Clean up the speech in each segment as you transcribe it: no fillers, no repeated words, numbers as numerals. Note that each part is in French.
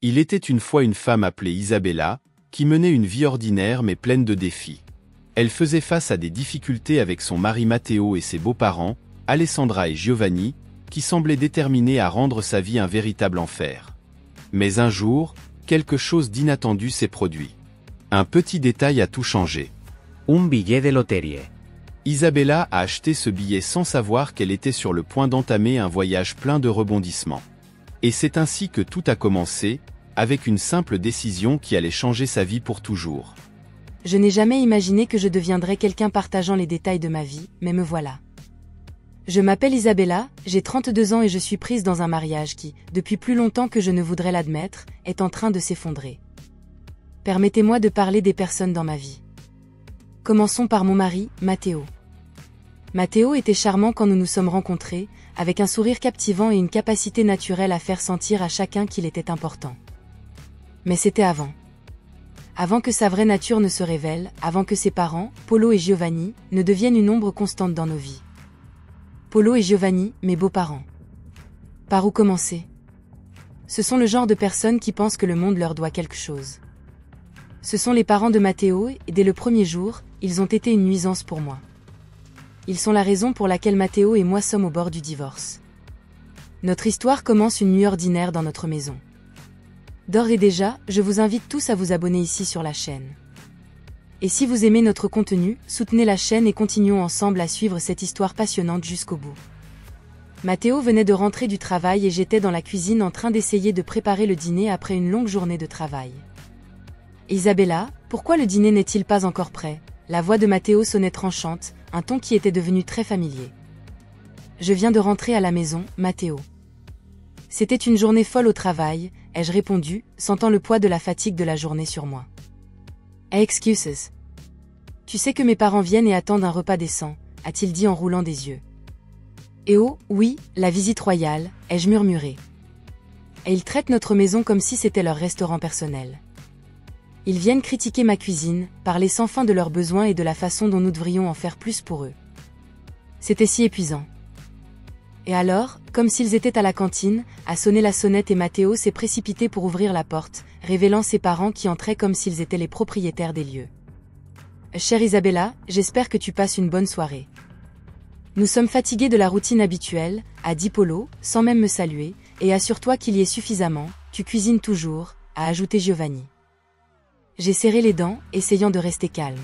Il était une fois une femme appelée Isabella, qui menait une vie ordinaire mais pleine de défis. Elle faisait face à des difficultés avec son mari Matteo et ses beaux-parents, Alessandra et Giovanni, qui semblaient déterminés à rendre sa vie un véritable enfer. Mais un jour, quelque chose d'inattendu s'est produit. Un petit détail a tout changé. Un billet de loterie. Isabella a acheté ce billet sans savoir qu'elle était sur le point d'entamer un voyage plein de rebondissements. Et c'est ainsi que tout a commencé, avec une simple décision qui allait changer sa vie pour toujours. Je n'ai jamais imaginé que je deviendrais quelqu'un partageant les détails de ma vie, mais me voilà. Je m'appelle Isabella, j'ai 32 ans et je suis prise dans un mariage qui, depuis plus longtemps que je ne voudrais l'admettre, est en train de s'effondrer. Permettez-moi de parler des personnes dans ma vie. Commençons par mon mari, Matteo. Matteo était charmant quand nous nous sommes rencontrés, avec un sourire captivant et une capacité naturelle à faire sentir à chacun qu'il était important. Mais c'était avant. Avant que sa vraie nature ne se révèle, avant que ses parents, Polo et Giovanni, ne deviennent une ombre constante dans nos vies. Polo et Giovanni, mes beaux-parents. Par où commencer? Ce sont le genre de personnes qui pensent que le monde leur doit quelque chose. Ce sont les parents de Matteo et dès le premier jour, ils ont été une nuisance pour moi. Ils sont la raison pour laquelle Matteo et moi sommes au bord du divorce. Notre histoire commence une nuit ordinaire dans notre maison. D'ores et déjà, je vous invite tous à vous abonner ici sur la chaîne. Et si vous aimez notre contenu, soutenez la chaîne et continuons ensemble à suivre cette histoire passionnante jusqu'au bout. Matteo venait de rentrer du travail et j'étais dans la cuisine en train d'essayer de préparer le dîner après une longue journée de travail. Isabella, pourquoi le dîner n'est-il pas encore prêt? La voix de Matteo sonnait tranchante, un ton qui était devenu très familier. Je viens de rentrer à la maison, Matteo. C'était une journée folle au travail, ai-je répondu, sentant le poids de la fatigue de la journée sur moi. Excuses. Tu sais que mes parents viennent et attendent un repas décent, a-t-il dit en roulant des yeux. Eh oh, oui, la visite royale, ai-je murmuré. Et ils traitent notre maison comme si c'était leur restaurant personnel. Ils viennent critiquer ma cuisine, parler sans fin de leurs besoins et de la façon dont nous devrions en faire plus pour eux. C'était si épuisant. Et alors, comme s'ils étaient à la cantine, a sonné la sonnette et Matteo s'est précipité pour ouvrir la porte, révélant ses parents qui entraient comme s'ils étaient les propriétaires des lieux. Chère Isabella, j'espère que tu passes une bonne soirée. Nous sommes fatigués de la routine habituelle, a dit Polo, sans même me saluer, et assure-toi qu'il y ait suffisamment, tu cuisines toujours, a ajouté Giovanni. J'ai serré les dents, essayant de rester calme.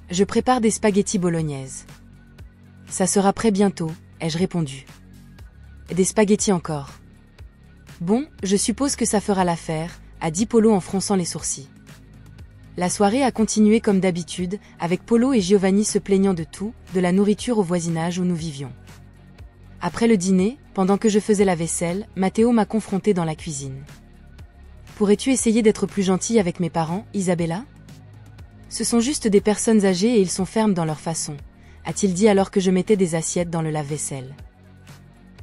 Je prépare des spaghettis bolognaises. Ça sera prêt bientôt, ai-je répondu. Des spaghettis encore. Bon, je suppose que ça fera l'affaire, a dit Polo en fronçant les sourcils. La soirée a continué comme d'habitude, avec Polo et Giovanni se plaignant de tout, de la nourriture au voisinage où nous vivions. Après le dîner, pendant que je faisais la vaisselle, Matteo m'a confronté dans la cuisine. Pourrais-tu essayer d'être plus gentille avec mes parents, Isabella? Ce sont juste des personnes âgées et ils sont fermes dans leur façon, a-t-il dit alors que je mettais des assiettes dans le lave-vaisselle.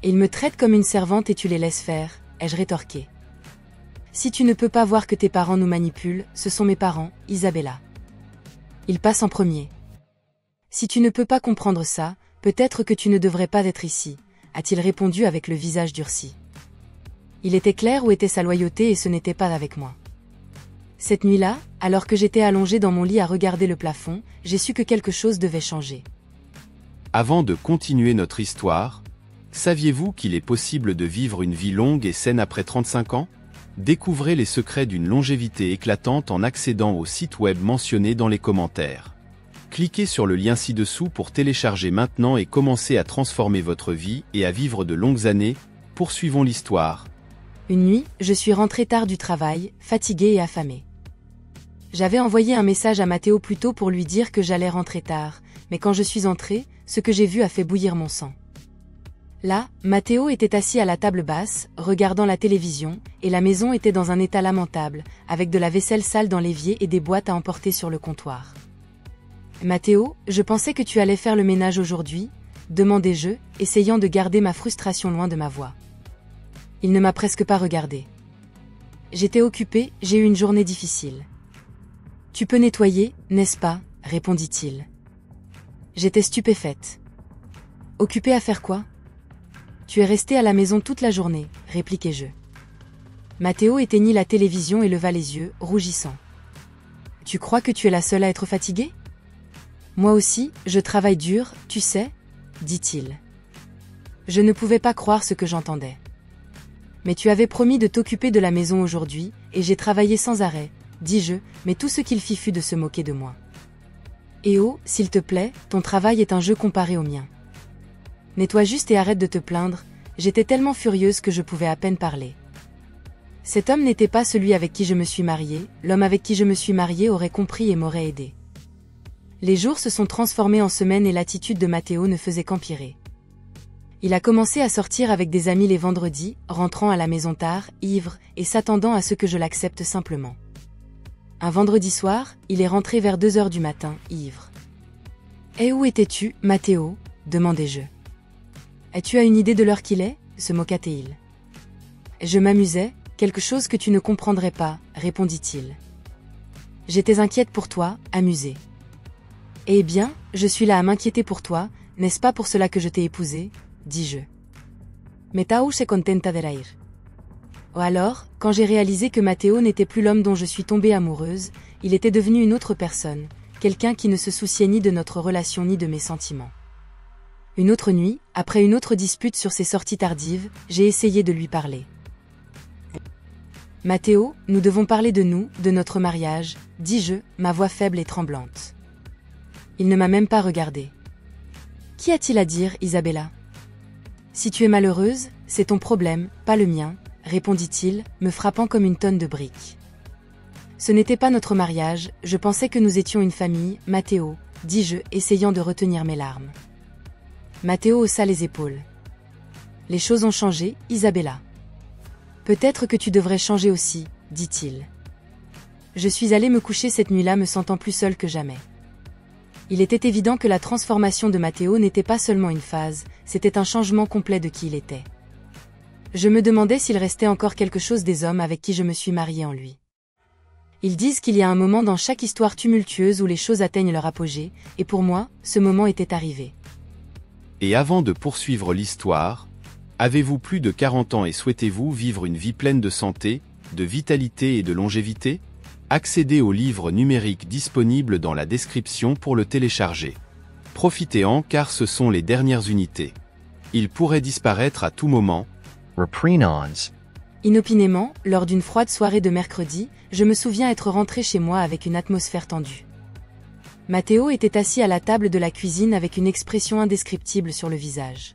Ils me traitent comme une servante et tu les laisses faire, ai-je rétorqué. Si tu ne peux pas voir que tes parents nous manipulent, ce sont mes parents, Isabella. Ils passent en premier. Si tu ne peux pas comprendre ça, peut-être que tu ne devrais pas être ici, a-t-il répondu avec le visage durci. Il était clair où était sa loyauté et ce n'était pas avec moi. Cette nuit-là, alors que j'étais allongée dans mon lit à regarder le plafond, j'ai su que quelque chose devait changer. Avant de continuer notre histoire, saviez-vous qu'il est possible de vivre une vie longue et saine après 35 ans? Découvrez les secrets d'une longévité éclatante en accédant au site web mentionné dans les commentaires. Cliquez sur le lien ci-dessous pour télécharger maintenant et commencer à transformer votre vie et à vivre de longues années. Poursuivons l'histoire. Une nuit, je suis rentrée tard du travail, fatiguée et affamée. J'avais envoyé un message à Matteo plus tôt pour lui dire que j'allais rentrer tard, mais quand je suis entrée, ce que j'ai vu a fait bouillir mon sang. Là, Matteo était assis à la table basse, regardant la télévision, et la maison était dans un état lamentable, avec de la vaisselle sale dans l'évier et des boîtes à emporter sur le comptoir. « Matteo, je pensais que tu allais faire le ménage aujourd'hui ?» demandai-je, essayant de garder ma frustration loin de ma voix. Il ne m'a presque pas regardé. J'étais occupée, j'ai eu une journée difficile. Tu peux nettoyer, n'est-ce pas? Répondit-il. J'étais stupéfaite. Occupée à faire quoi? Tu es restée à la maison toute la journée, répliquai-je. Matteo éteignit la télévision et leva les yeux, rougissant. Tu crois que tu es la seule à être fatiguée? Moi aussi, je travaille dur, tu sais, dit-il. Je ne pouvais pas croire ce que j'entendais. Mais tu avais promis de t'occuper de la maison aujourd'hui, et j'ai travaillé sans arrêt, dis-je, mais tout ce qu'il fit fut de se moquer de moi. Et oh, s'il te plaît, ton travail est un jeu comparé au mien. Nettoie juste et arrête de te plaindre, j'étais tellement furieuse que je pouvais à peine parler. Cet homme n'était pas celui avec qui je me suis mariée, l'homme avec qui je me suis mariée aurait compris et m'aurait aidé. Les jours se sont transformés en semaines et l'attitude de Matteo ne faisait qu'empirer. Il a commencé à sortir avec des amis les vendredis, rentrant à la maison tard, ivre, et s'attendant à ce que je l'accepte simplement. Un vendredi soir, il est rentré vers 2 heures du matin, ivre. « Et où étais-tu, Matteo » demandai-je. « As-tu une idée de l'heure qu'il est » se moqua-t-il. « Je m'amusais, quelque chose que tu ne comprendrais pas, » répondit-il. « J'étais inquiète pour toi, amusée. »« Eh bien, je suis là à m'inquiéter pour toi, n'est-ce pas pour cela que je t'ai épousée » dis-je. Metao se contenta de reír. Alors, quand j'ai réalisé que Matteo n'était plus l'homme dont je suis tombée amoureuse, il était devenu une autre personne, quelqu'un qui ne se souciait ni de notre relation ni de mes sentiments. Une autre nuit, après une autre dispute sur ses sorties tardives, j'ai essayé de lui parler. Matteo, nous devons parler de nous, de notre mariage, dis-je, ma voix faible et tremblante. Il ne m'a même pas regardé. Qu'y a-t-il à dire, Isabella ? Si tu es malheureuse, c'est ton problème, pas le mien, répondit-il, me frappant comme une tonne de briques. Ce n'était pas notre mariage, je pensais que nous étions une famille, Matteo, dis-je, essayant de retenir mes larmes. Matteo haussa les épaules. Les choses ont changé, Isabella. Peut-être que tu devrais changer aussi, dit-il. Je suis allée me coucher cette nuit-là me sentant plus seule que jamais. Il était évident que la transformation de Matteo n'était pas seulement une phase, c'était un changement complet de qui il était. Je me demandais s'il restait encore quelque chose des hommes avec qui je me suis mariée en lui. Ils disent qu'il y a un moment dans chaque histoire tumultueuse où les choses atteignent leur apogée, et pour moi, ce moment était arrivé. Et avant de poursuivre l'histoire, avez-vous plus de 40 ans et souhaitez-vous vivre une vie pleine de santé, de vitalité et de longévité ? Accédez au livre numérique disponible dans la description pour le télécharger. Profitez-en car ce sont les dernières unités. Il pourrait disparaître à tout moment. Reprenons. Inopinément, lors d'une froide soirée de mercredi, je me souviens être rentré chez moi avec une atmosphère tendue. Matteo était assis à la table de la cuisine avec une expression indescriptible sur le visage.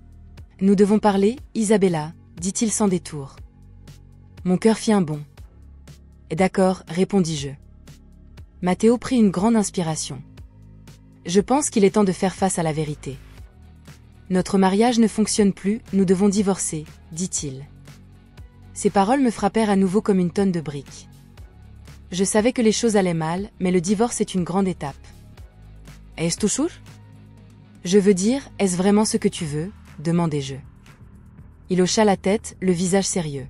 « Nous devons parler, Isabella, dit-il sans détour. Mon cœur fit un bond. « D'accord, répondis-je. » Matteo prit une grande inspiration. « Je pense qu'il est temps de faire face à la vérité. Notre mariage ne fonctionne plus, nous devons divorcer, dit-il. » Ces paroles me frappèrent à nouveau comme une tonne de briques. Je savais que les choses allaient mal, mais le divorce est une grande étape. « Est-ce toujours ? Je veux dire, est-ce vraiment ce que tu veux ? Demandai-je. Il hocha la tête, le visage sérieux.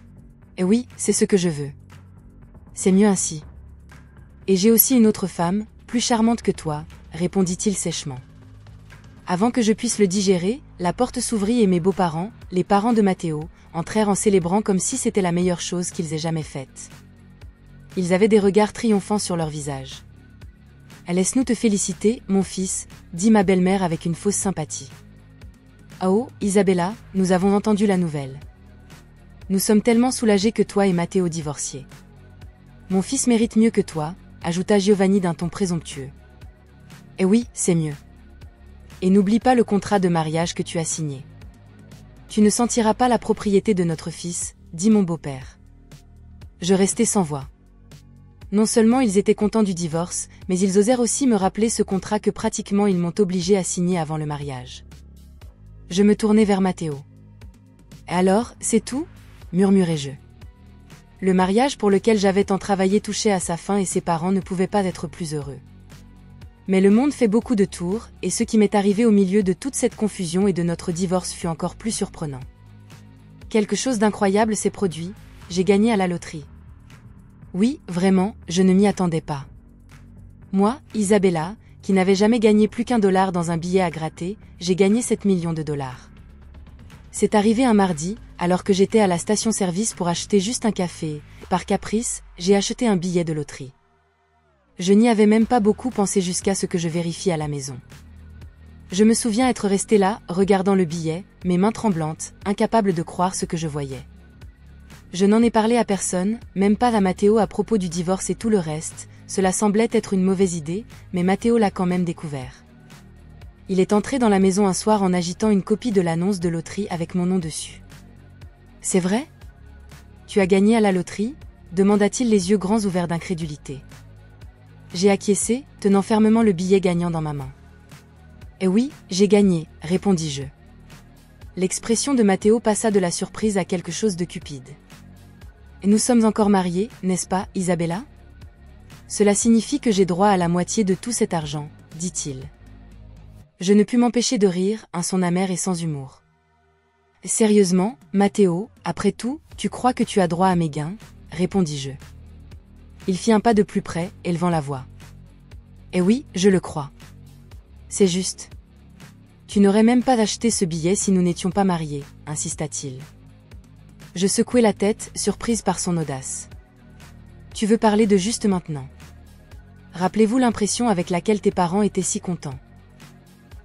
« Et oui, c'est ce que je veux. C'est mieux ainsi. Et j'ai aussi une autre femme, plus charmante que toi, répondit-il sèchement. Avant que je puisse le digérer, la porte s'ouvrit et mes beaux-parents, les parents de Matteo, entrèrent en célébrant comme si c'était la meilleure chose qu'ils aient jamais faite. Ils avaient des regards triomphants sur leurs visages. « Laisse-nous te féliciter, mon fils, dit ma belle-mère avec une fausse sympathie. Oh, Isabella, nous avons entendu la nouvelle. Nous sommes tellement soulagés que toi et Matteo divorciez. Mon fils mérite mieux que toi, ajouta Giovanni d'un ton présomptueux. Et oui, c'est mieux. Et n'oublie pas le contrat de mariage que tu as signé. Tu ne sentiras pas la propriété de notre fils, dit mon beau-père. Je restai sans voix. Non seulement ils étaient contents du divorce, mais ils osèrent aussi me rappeler ce contrat que pratiquement ils m'ont obligé à signer avant le mariage. Je me tournai vers Matteo. « Alors, c'est tout ?» murmurai-je. Le mariage pour lequel j'avais tant travaillé touchait à sa fin et ses parents ne pouvaient pas être plus heureux. Mais le monde fait beaucoup de tours, et ce qui m'est arrivé au milieu de toute cette confusion et de notre divorce fut encore plus surprenant. Quelque chose d'incroyable s'est produit, j'ai gagné à la loterie. Oui, vraiment, je ne m'y attendais pas. Moi, Isabella, qui n'avait jamais gagné plus qu'$1 dans un billet à gratter, j'ai gagné 7 millions de dollars. C'est arrivé un mardi, alors que j'étais à la station-service pour acheter juste un café. Par caprice, j'ai acheté un billet de loterie. Je n'y avais même pas beaucoup pensé jusqu'à ce que je vérifie à la maison. Je me souviens être resté là, regardant le billet, mes mains tremblantes, incapable de croire ce que je voyais. Je n'en ai parlé à personne, même pas à Matteo à propos du divorce et tout le reste. Cela semblait être une mauvaise idée, mais Matteo l'a quand même découvert. Il est entré dans la maison un soir en agitant une copie de l'annonce de loterie avec mon nom dessus. « C'est vrai ? Tu as gagné à la loterie ?» demanda-t-il les yeux grands ouverts d'incrédulité. J'ai acquiescé, tenant fermement le billet gagnant dans ma main. « Eh oui, j'ai gagné », répondis-je. L'expression de Matteo passa de la surprise à quelque chose de cupide. « Et nous sommes encore mariés, n'est-ce pas, Isabella ? Cela signifie que j'ai droit à la moitié de tout cet argent, dit-il. Je ne pus m'empêcher de rire, un son amer et sans humour. « Sérieusement, Matteo, après tout, tu crois que tu as droit à mes gains ?» répondis-je. Il fit un pas de plus près, élevant la voix. « Eh oui, je le crois. C'est juste. Tu n'aurais même pas acheté ce billet si nous n'étions pas mariés, insista-t-il. Je secouai la tête, surprise par son audace. Tu veux parler de juste maintenant. Rappelez-vous l'impression avec laquelle tes parents étaient si contents.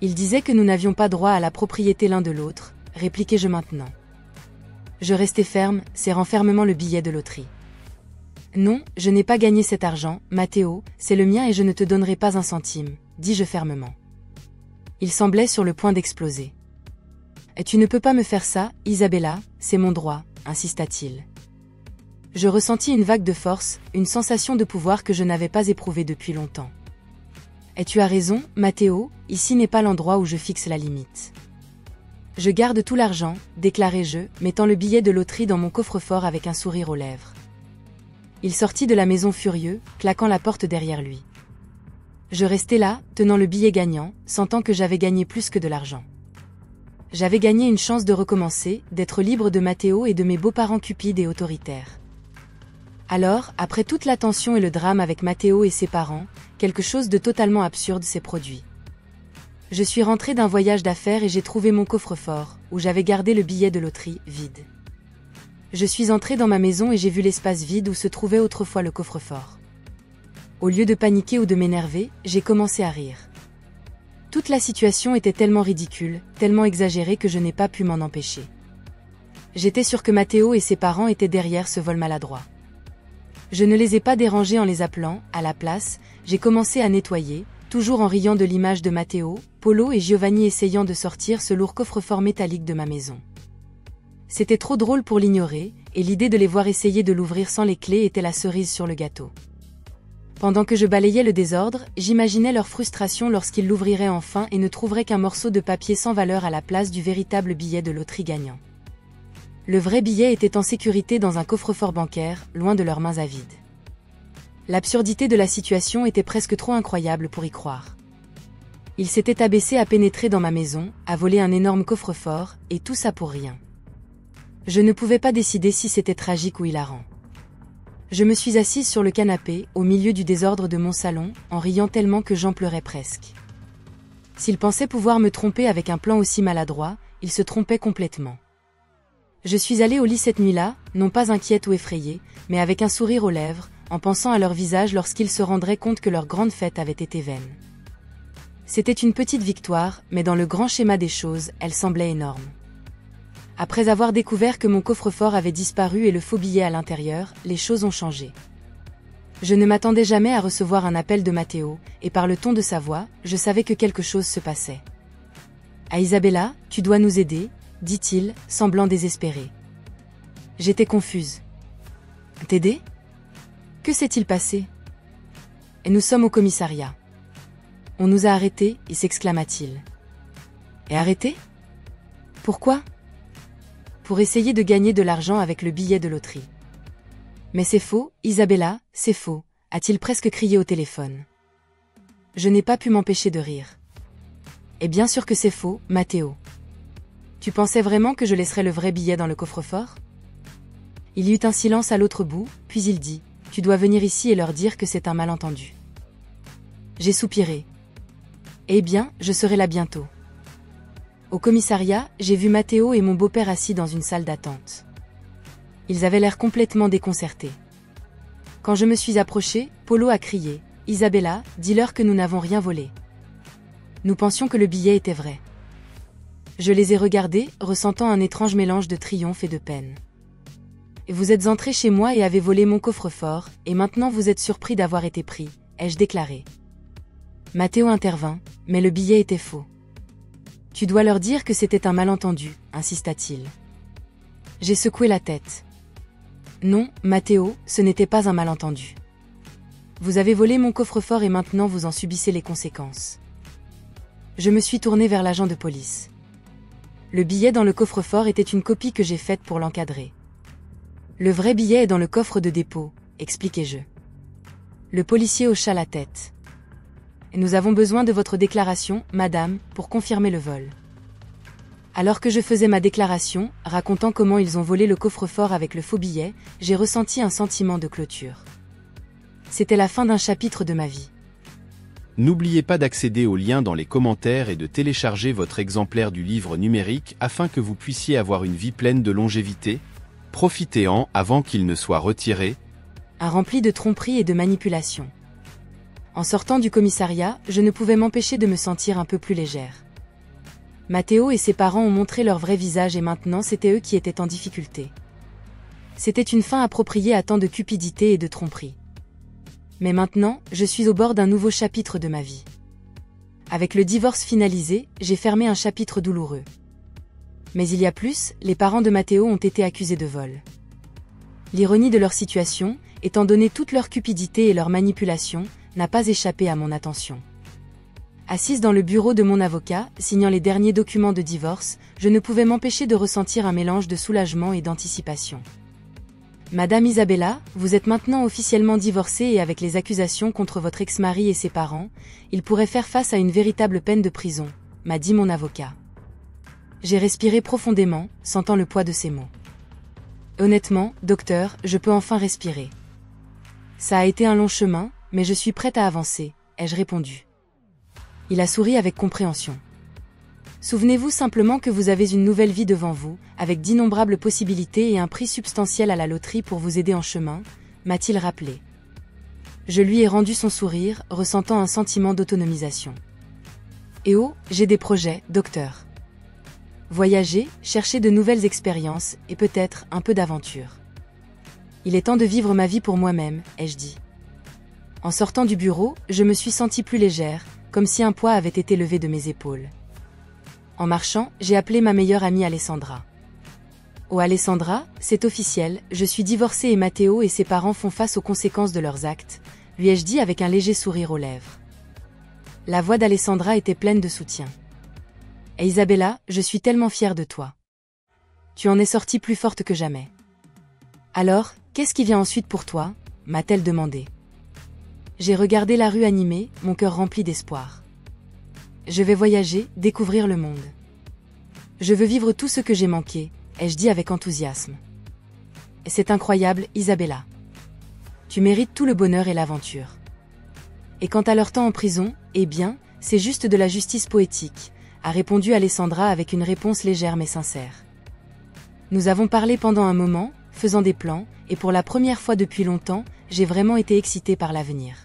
Ils disaient que nous n'avions pas droit à la propriété l'un de l'autre, répliquai-je maintenant. Je restai ferme, serrant fermement le billet de loterie. Non, je n'ai pas gagné cet argent, Matteo, c'est le mien et je ne te donnerai pas un centime, dis-je fermement. Il semblait sur le point d'exploser. Et tu ne peux pas me faire ça, Isabella, c'est mon droit, insista-t-il. Je ressentis une vague de force, une sensation de pouvoir que je n'avais pas éprouvée depuis longtemps. Et tu as raison, Matteo, ici n'est pas l'endroit où je fixe la limite. Je garde tout l'argent, déclarai-je, mettant le billet de loterie dans mon coffre-fort avec un sourire aux lèvres. Il sortit de la maison furieux, claquant la porte derrière lui. Je restai là, tenant le billet gagnant, sentant que j'avais gagné plus que de l'argent. J'avais gagné une chance de recommencer, d'être libre de Matteo et de mes beaux-parents cupides et autoritaires. Alors, après toute la tension et le drame avec Matteo et ses parents, quelque chose de totalement absurde s'est produit. Je suis rentré d'un voyage d'affaires et j'ai trouvé mon coffre-fort, où j'avais gardé le billet de loterie, vide. Je suis entré dans ma maison et j'ai vu l'espace vide où se trouvait autrefois le coffre-fort. Au lieu de paniquer ou de m'énerver, j'ai commencé à rire. Toute la situation était tellement ridicule, tellement exagérée que je n'ai pas pu m'en empêcher. J'étais sûr que Matteo et ses parents étaient derrière ce vol maladroit. Je ne les ai pas dérangés en les appelant, à la place, j'ai commencé à nettoyer, toujours en riant de l'image de Matteo, Polo et Giovanni essayant de sortir ce lourd coffre-fort métallique de ma maison. C'était trop drôle pour l'ignorer, et l'idée de les voir essayer de l'ouvrir sans les clés était la cerise sur le gâteau. Pendant que je balayais le désordre, j'imaginais leur frustration lorsqu'ils l'ouvriraient enfin et ne trouveraient qu'un morceau de papier sans valeur à la place du véritable billet de loterie gagnant. Le vrai billet était en sécurité dans un coffre-fort bancaire, loin de leurs mains avides. L'absurdité de la situation était presque trop incroyable pour y croire. Ils s'étaient abaissés à pénétrer dans ma maison, à voler un énorme coffre-fort, et tout ça pour rien. Je ne pouvais pas décider si c'était tragique ou hilarant. Je me suis assise sur le canapé, au milieu du désordre de mon salon, en riant tellement que j'en pleurais presque. S'ils pensaient pouvoir me tromper avec un plan aussi maladroit, ils se trompaient complètement. Je suis allée au lit cette nuit-là, non pas inquiète ou effrayée, mais avec un sourire aux lèvres, en pensant à leur visage lorsqu'ils se rendraient compte que leur grande fête avait été vaine. C'était une petite victoire, mais dans le grand schéma des choses, elle semblait énorme. Après avoir découvert que mon coffre-fort avait disparu et le faux billet à l'intérieur, les choses ont changé. Je ne m'attendais jamais à recevoir un appel de Matteo, et par le ton de sa voix, je savais que quelque chose se passait. « Ah Isabella, tu dois nous aider », dit-il, semblant désespéré. J'étais confuse. « T'aider ? Que s'est-il passé ? » Et nous sommes au commissariat. « On nous a arrêtés », s'exclama-t-il. « Et arrêtés ? Pourquoi ? » Pour essayer de gagner de l'argent avec le billet de loterie. « Mais c'est faux, Isabella, c'est faux », a-t-il presque crié au téléphone. Je n'ai pas pu m'empêcher de rire. « Et bien sûr que c'est faux, Matteo. Tu pensais vraiment que je laisserais le vrai billet dans le coffre-fort ? » Il y eut un silence à l'autre bout, puis il dit « Tu dois venir ici et leur dire que c'est un malentendu. » J'ai soupiré. « Eh bien, je serai là bientôt. » Au commissariat, j'ai vu Matteo et mon beau-père assis dans une salle d'attente. Ils avaient l'air complètement déconcertés. Quand je me suis approchée, Polo a crié « Isabella, dis-leur que nous n'avons rien volé. » Nous pensions que le billet était vrai. Je les ai regardés, ressentant un étrange mélange de triomphe et de peine. « Vous êtes entrés chez moi et avez volé mon coffre-fort, et maintenant vous êtes surpris d'avoir été pris, » ai-je déclaré. Matteo intervint, mais le billet était faux. « Tu dois leur dire que c'était un malentendu, » insista-t-il. J'ai secoué la tête. Non, Matteo, ce n'était pas un malentendu. Vous avez volé mon coffre-fort et maintenant vous en subissez les conséquences. Je me suis tournée vers l'agent de police. Le billet dans le coffre-fort était une copie que j'ai faite pour l'encadrer. Le vrai billet est dans le coffre de dépôt, expliquai-je. Le policier hocha la tête. Nous avons besoin de votre déclaration, madame, pour confirmer le vol. Alors que je faisais ma déclaration, racontant comment ils ont volé le coffre-fort avec le faux billet, j'ai ressenti un sentiment de clôture. C'était la fin d'un chapitre de ma vie. N'oubliez pas d'accéder au lien dans les commentaires et de télécharger votre exemplaire du livre numérique afin que vous puissiez avoir une vie pleine de longévité. Profitez-en avant qu'il ne soit retiré. Rempli de tromperies et de manipulations. En sortant du commissariat, je ne pouvais m'empêcher de me sentir un peu plus légère. Matteo et ses parents ont montré leur vrai visage et maintenant c'était eux qui étaient en difficulté. C'était une fin appropriée à tant de cupidité et de tromperie. Mais maintenant, je suis au bord d'un nouveau chapitre de ma vie. Avec le divorce finalisé, j'ai fermé un chapitre douloureux. Mais il y a plus, les parents de Matteo ont été accusés de vol. L'ironie de leur situation, étant donné toute leur cupidité et leur manipulation, n'a pas échappé à mon attention. Assise dans le bureau de mon avocat, signant les derniers documents de divorce, je ne pouvais m'empêcher de ressentir un mélange de soulagement et d'anticipation. Madame Isabella, vous êtes maintenant officiellement divorcée et avec les accusations contre votre ex-mari et ses parents, il pourrait faire face à une véritable peine de prison, m'a dit mon avocat. J'ai respiré profondément, sentant le poids de ces mots. Honnêtement, docteur, je peux enfin respirer. Ça a été un long chemin, mais je suis prête à avancer, ai-je répondu. Il a souri avec compréhension. Souvenez-vous simplement que vous avez une nouvelle vie devant vous, avec d'innombrables possibilités et un prix substantiel à la loterie pour vous aider en chemin, m'a-t-il rappelé. Je lui ai rendu son sourire, ressentant un sentiment d'autonomisation. Et oh, j'ai des projets, docteur. Voyager, chercher de nouvelles expériences, et peut-être un peu d'aventure. Il est temps de vivre ma vie pour moi-même, ai-je dit. En sortant du bureau, je me suis sentie plus légère, comme si un poids avait été levé de mes épaules. En marchant, j'ai appelé ma meilleure amie Alessandra. Oh Alessandra, c'est officiel, je suis divorcée et Matteo et ses parents font face aux conséquences de leurs actes, lui ai-je dit avec un léger sourire aux lèvres. La voix d'Alessandra était pleine de soutien. Et Isabella, je suis tellement fière de toi. Tu en es sortie plus forte que jamais. Alors, qu'est-ce qui vient ensuite pour toi, m'a-t-elle demandé. J'ai regardé la rue animée, mon cœur rempli d'espoir. Je vais voyager, découvrir le monde. Je veux vivre tout ce que j'ai manqué, ai-je dit avec enthousiasme. C'est incroyable, Isabella. Tu mérites tout le bonheur et l'aventure. Et quant à leur temps en prison, eh bien, c'est juste de la justice poétique, a répondu Alessandra avec une réponse légère mais sincère. Nous avons parlé pendant un moment, faisant des plans, et pour la première fois depuis longtemps, j'ai vraiment été excitée par l'avenir.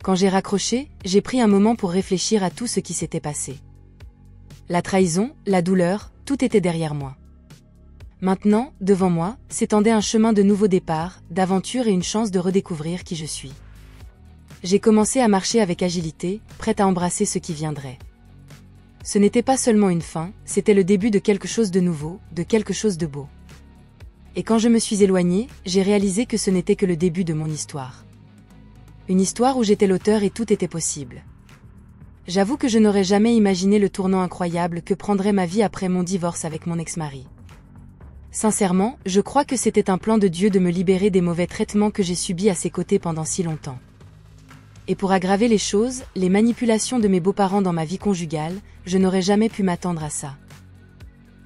Quand j'ai raccroché, j'ai pris un moment pour réfléchir à tout ce qui s'était passé. La trahison, la douleur, tout était derrière moi. Maintenant, devant moi, s'étendait un chemin de nouveau départ, d'aventure et une chance de redécouvrir qui je suis. J'ai commencé à marcher avec agilité, prête à embrasser ce qui viendrait. Ce n'était pas seulement une fin, c'était le début de quelque chose de nouveau, de quelque chose de beau. Et quand je me suis éloignée, j'ai réalisé que ce n'était que le début de mon histoire. Une histoire où j'étais l'auteur et tout était possible. J'avoue que je n'aurais jamais imaginé le tournant incroyable que prendrait ma vie après mon divorce avec mon ex-mari. Sincèrement, je crois que c'était un plan de Dieu de me libérer des mauvais traitements que j'ai subis à ses côtés pendant si longtemps. Et pour aggraver les choses, les manipulations de mes beaux-parents dans ma vie conjugale, je n'aurais jamais pu m'attendre à ça.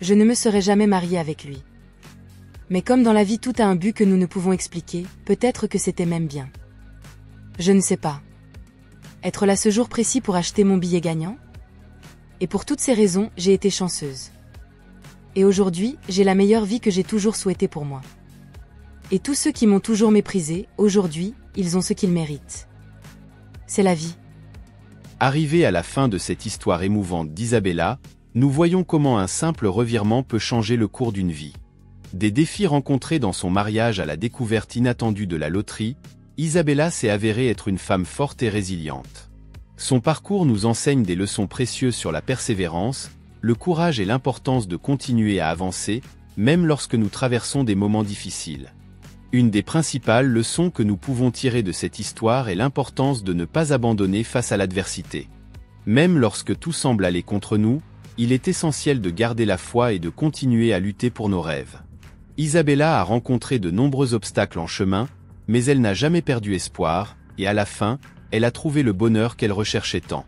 Je ne me serais jamais mariée avec lui. Mais comme dans la vie tout a un but que nous ne pouvons expliquer, peut-être que c'était même bien. Je ne sais pas. Être là ce jour précis pour acheter mon billet gagnant ? Et Et pour toutes ces raisons, j'ai été chanceuse. Et aujourd'hui, j'ai la meilleure vie que j'ai toujours souhaitée pour moi. Et tous ceux qui m'ont toujours méprisée, aujourd'hui, ils ont ce qu'ils méritent. C'est la vie. Arrivé à la fin de cette histoire émouvante d'Isabella, nous voyons comment un simple revirement peut changer le cours d'une vie. Des défis rencontrés dans son mariage à la découverte inattendue de la loterie, Isabella s'est avérée être une femme forte et résiliente. Son parcours nous enseigne des leçons précieuses sur la persévérance, le courage et l'importance de continuer à avancer, même lorsque nous traversons des moments difficiles. Une des principales leçons que nous pouvons tirer de cette histoire est l'importance de ne pas abandonner face à l'adversité. Même lorsque tout semble aller contre nous, il est essentiel de garder la foi et de continuer à lutter pour nos rêves. Isabella a rencontré de nombreux obstacles en chemin, mais elle n'a jamais perdu espoir, et à la fin, elle a trouvé le bonheur qu'elle recherchait tant.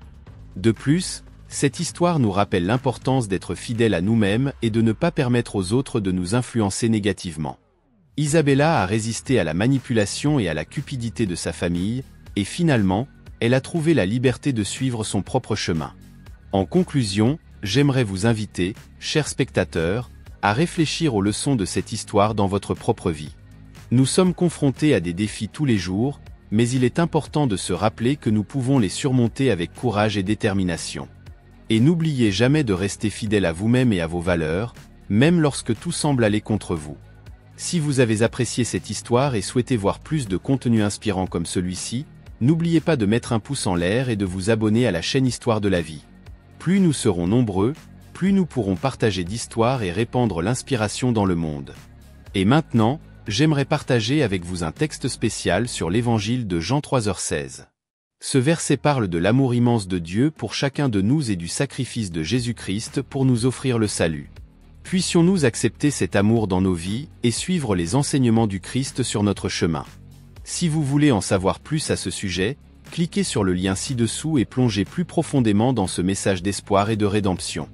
De plus, cette histoire nous rappelle l'importance d'être fidèle à nous-mêmes et de ne pas permettre aux autres de nous influencer négativement. Isabella a résisté à la manipulation et à la cupidité de sa famille, et finalement, elle a trouvé la liberté de suivre son propre chemin. En conclusion, j'aimerais vous inviter, chers spectateurs, à réfléchir aux leçons de cette histoire dans votre propre vie. Nous sommes confrontés à des défis tous les jours, mais il est important de se rappeler que nous pouvons les surmonter avec courage et détermination. Et n'oubliez jamais de rester fidèle à vous-même et à vos valeurs, même lorsque tout semble aller contre vous. Si vous avez apprécié cette histoire et souhaitez voir plus de contenu inspirant comme celui-ci, n'oubliez pas de mettre un pouce en l'air et de vous abonner à la chaîne Histoire de la vie. Plus nous serons nombreux, plus nous pourrons partager d'histoires et répandre l'inspiration dans le monde. Et maintenant, j'aimerais partager avec vous un texte spécial sur l'évangile de Jean 3h16. Ce verset parle de l'amour immense de Dieu pour chacun de nous et du sacrifice de Jésus-Christ pour nous offrir le salut. Puissions-nous accepter cet amour dans nos vies et suivre les enseignements du Christ sur notre chemin. Si vous voulez en savoir plus à ce sujet, cliquez sur le lien ci-dessous et plongez plus profondément dans ce message d'espoir et de rédemption.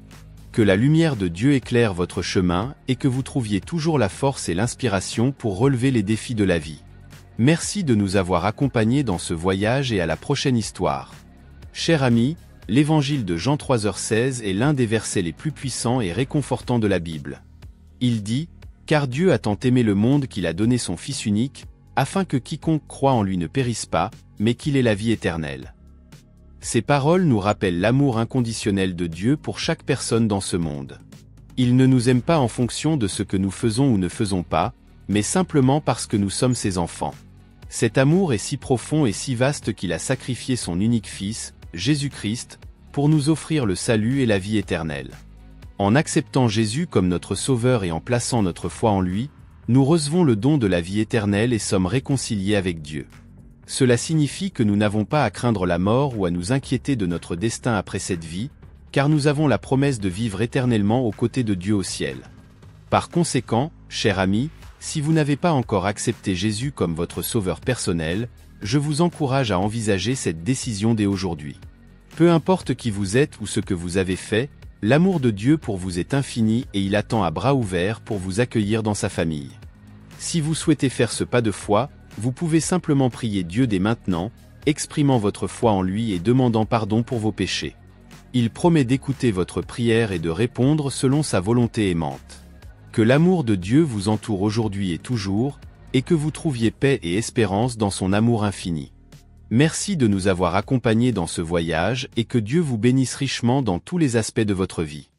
Que la lumière de Dieu éclaire votre chemin et que vous trouviez toujours la force et l'inspiration pour relever les défis de la vie. Merci de nous avoir accompagnés dans ce voyage et à la prochaine histoire. Chers amis, l'évangile de Jean 3h16 est l'un des versets les plus puissants et réconfortants de la Bible. Il dit « Car Dieu a tant aimé le monde qu'il a donné son Fils unique, afin que quiconque croit en lui ne périsse pas, mais qu'il ait la vie éternelle. » Ces paroles nous rappellent l'amour inconditionnel de Dieu pour chaque personne dans ce monde. Il ne nous aime pas en fonction de ce que nous faisons ou ne faisons pas, mais simplement parce que nous sommes ses enfants. Cet amour est si profond et si vaste qu'il a sacrifié son unique Fils, Jésus-Christ, pour nous offrir le salut et la vie éternelle. En acceptant Jésus comme notre Sauveur et en plaçant notre foi en lui, nous recevons le don de la vie éternelle et sommes réconciliés avec Dieu. Cela signifie que nous n'avons pas à craindre la mort ou à nous inquiéter de notre destin après cette vie, car nous avons la promesse de vivre éternellement aux côtés de Dieu au ciel. Par conséquent, chers amis, si vous n'avez pas encore accepté Jésus comme votre Sauveur personnel, je vous encourage à envisager cette décision dès aujourd'hui. Peu importe qui vous êtes ou ce que vous avez fait, l'amour de Dieu pour vous est infini et il attend à bras ouverts pour vous accueillir dans sa famille. Si vous souhaitez faire ce pas de foi, vous pouvez simplement prier Dieu dès maintenant, exprimant votre foi en lui et demandant pardon pour vos péchés. Il promet d'écouter votre prière et de répondre selon sa volonté aimante. Que l'amour de Dieu vous entoure aujourd'hui et toujours, et que vous trouviez paix et espérance dans son amour infini. Merci de nous avoir accompagnés dans ce voyage et que Dieu vous bénisse richement dans tous les aspects de votre vie.